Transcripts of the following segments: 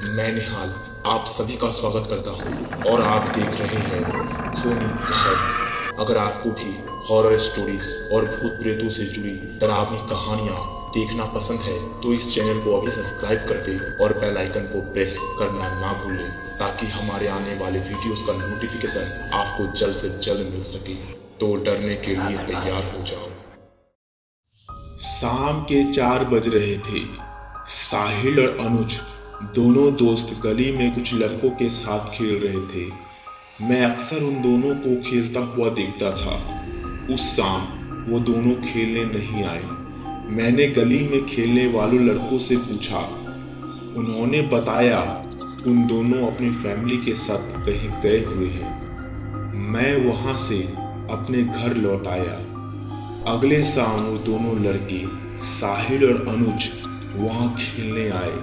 मैं निहाल आप सभी का स्वागत करता हूँ और आप देख रहे हैं खूनी कहर। अगर आपको भी हॉरर स्टोरीज और भूत प्रेतों से जुड़ी डरावनी कहानियाँ देखना पसंद है तो इस चैनल को अभी सब्सक्राइब कर दें और बेल आइकन को प्रेस करना ना भूलें ताकि हमारे आने वाले वीडियोस का नोटिफिकेशन आपको जल्द से जल्द मिल सके। तो डरने के लिए तैयार हो जाओ। शाम के 4 बज रहे थे। साहिल और अनुज दोनों दोस्त गली में कुछ लड़कों के साथ खेल रहे थे। मैं अक्सर उन दोनों को खेलता हुआ देखता था। उस शाम वो दोनों खेलने नहीं आए। मैंने गली में खेलने वालों लड़कों से पूछा। उन्होंने बताया उन दोनों अपनी फैमिली के साथ कहीं गए हुए हैं। मैं वहां से अपने घर लौट आया। अगले शाम वो दोनों लड़के साहिल और अनुज वहां खेलने आए।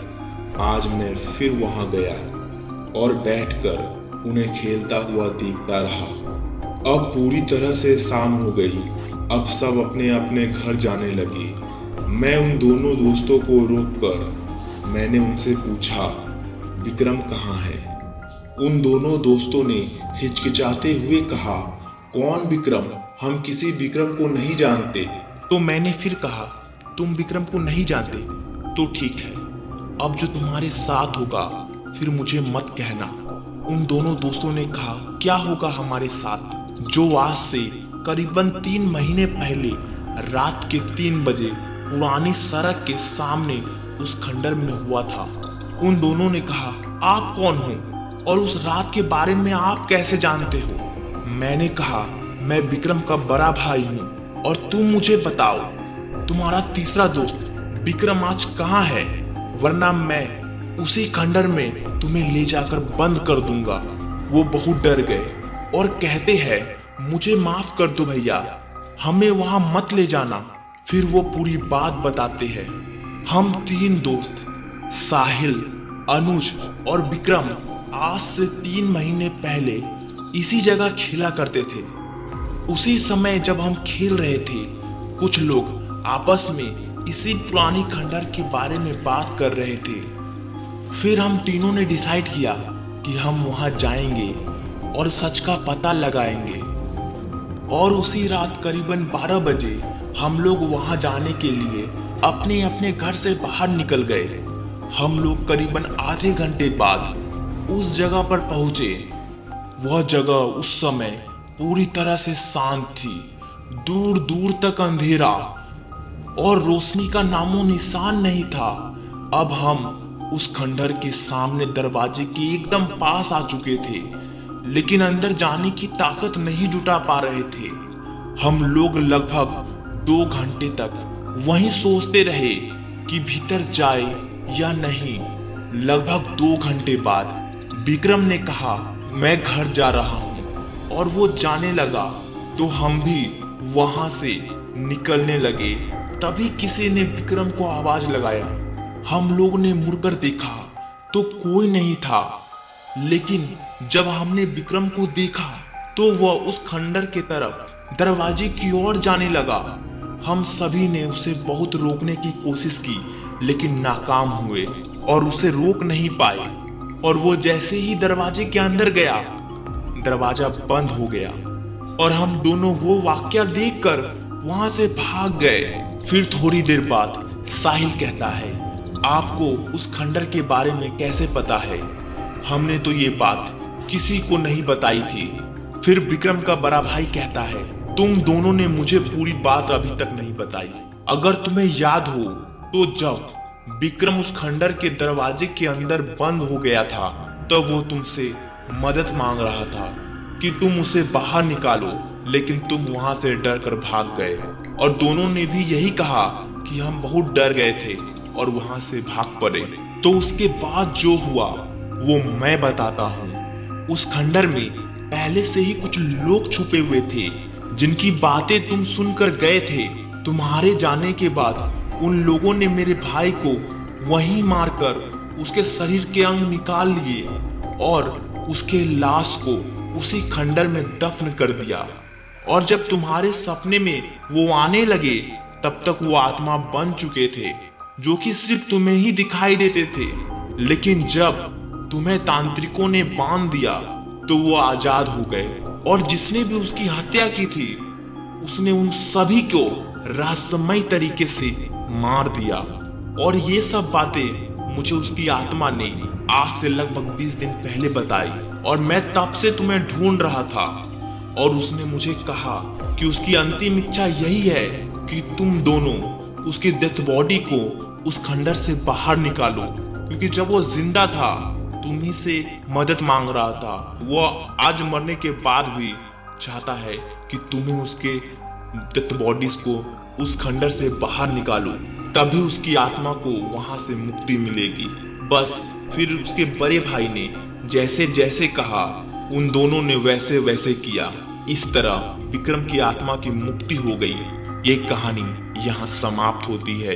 आज मैं फिर वहां गया और बैठकर उन्हें खेलता हुआ देखता रहा। अब पूरी तरह से शाम हो गई। अब सब अपने अपने घर जाने लगे। मैं उन दोनों दोस्तों को रोककर मैंने उनसे पूछा, विक्रम कहाँ है? उन दोनों दोस्तों ने हिचकिचाते हुए कहा, कौन विक्रम? हम किसी विक्रम को नहीं जानते। तो मैंने फिर कहा, तुम विक्रम को नहीं जानते तो ठीक है, अब जो तुम्हारे साथ होगा फिर मुझे मत कहना। उन दोनों दोस्तों ने कहा, क्या होगा हमारे साथ? जो आज से करीबन 3 महीने पहले रात के 3 बजे पुरानी सड़क के सामने उस खंडर में हुआ था। उन दोनों ने कहा, आप कौन हो और उस रात के बारे में आप कैसे जानते हो? मैंने कहा, मैं विक्रम का बड़ा भाई हूँ और तुम मुझे बताओ, तुम्हारा तीसरा दोस्त विक्रम आज कहाँ है? वरना मैं उसी खंडर में तुम्हें ले जाकर बंद कर दूंगा। वो बहुत डर गए और कहते हैं, मुझे माफ कर दो भैया, हमें वहां मत ले जाना। फिर वो पूरी बात बताते हैं। हम 3 दोस्त साहिल, अनुज और विक्रम आज से 3 महीने पहले इसी जगह खेला करते थे। उसी समय जब हम खेल रहे थे, कुछ लोग आपस में इसी पुरानी खंडर के बारे में बात कर रहे थे। फिर हम तीनों ने डिसाइड किया कि हम वहां जाएंगे और सच का पता लगाएंगे। और उसी रात करीबन 12 बजे हम लोग वहां जाने के लिए अपने अपने घर से बाहर निकल गए। हम लोग करीबन आधे घंटे बाद उस जगह पर पहुंचे। वह जगह उस समय पूरी तरह से शांत थी। दूर दूर तक अंधेरा और रोशनी का नामो निशान नहीं था। अब हम उस खंडर के सामने दरवाजे के एकदम पास आ चुके थे, लेकिन अंदर जाने की ताकत नहीं जुटा पा रहे थे। हम लोग लगभग 2 घंटे तक वहीं सोचते रहे कि भीतर जाए या नहीं। लगभग 2 घंटे बाद विक्रम ने कहा, मैं घर जा रहा हूं, और वो जाने लगा तो हम भी वहां से निकलने लगे। तभी किसी ने विक्रम को आवाज लगाया। हम लोग ने मुड़कर देखा तो कोई नहीं था, लेकिन जब हमने विक्रम को देखा तो वह उस खंडर के तरफ दरवाजे की ओर जाने लगा। हम सभी ने उसे बहुत रोकने की कोशिश की, लेकिन नाकाम हुए और उसे रोक नहीं पाए। और वो जैसे ही दरवाजे के अंदर गया, दरवाजा बंद हो गया और हम दोनों वो वाकया देखकर वहां से भाग गए। फिर थोड़ी देर बाद साहिल कहता है, आपको उस खंडर के बारे में कैसे पता है? हमने तो ये बात किसी को नहीं बताई थी। फिर विक्रम का बड़ा भाई कहता है, तुम दोनों ने मुझे पूरी बात अभी तक नहीं बताई। अगर तुम्हें याद हो तो जब विक्रम उस खंडर के दरवाजे के अंदर बंद हो गया था, तब वो तुमसे मदद मांग रहा था कि तुम उसे बाहर निकालो, लेकिन तुम वहां से डर कर भाग गए। और दोनों ने भी यही कहा कि हम बहुत डर गए थे और वहां से भाग पड़े। तो उसके बाद जो हुआ वो मैं बताता हूँ। उस खंडर में पहले से ही कुछ लोग छुपे हुए थे, जिनकी बातें तुम सुनकर गए थे। तुम्हारे जाने के बाद उन लोगों ने मेरे भाई को वहीं मारकर उसके शरीर के अंग निकाल लिए और उसके लाश को उसी खंडर में दफन कर दिया। और जब तुम्हारे सपने में वो आने लगे, तब तक वो आत्मा बन चुके थे, जो कि सिर्फ तुम्हें ही दिखाई देते थे। लेकिन जब तुम्हें तांत्रिकों ने बांध दिया तो वो आजाद हो गए, और जिसने भी उसकी हत्या की थी उसने उन सभी को रहस्यमय तरीके से मार दिया। और ये सब बातें मुझे उसकी आत्मा ने आज से लगभग 20 दिन पहले बताई, और मैं तब से तुम्हें ढूंढ रहा था। और उसने मुझे कहा कि उसकी अंतिम इच्छा यही है कि तुम दोनों उसकी डेथ बॉडी को उस खंडर से बाहर निकालो, क्योंकि जब वो जिंदा था तुम ही से मदद मांग रहा था। वो आज मरने के बाद भी चाहता है कि तुम्हें उसके डेथ बॉडीज को उस खंडर से बाहर निकालो, तभी उसकी आत्मा को वहां से मुक्ति मिलेगी। बस फिर उसके बड़े भाई ने जैसे जैसे कहा उन दोनों ने वैसे वैसे किया। इस तरह विक्रम की आत्मा की मुक्ति हो गई। ये कहानी यहाँ समाप्त होती है।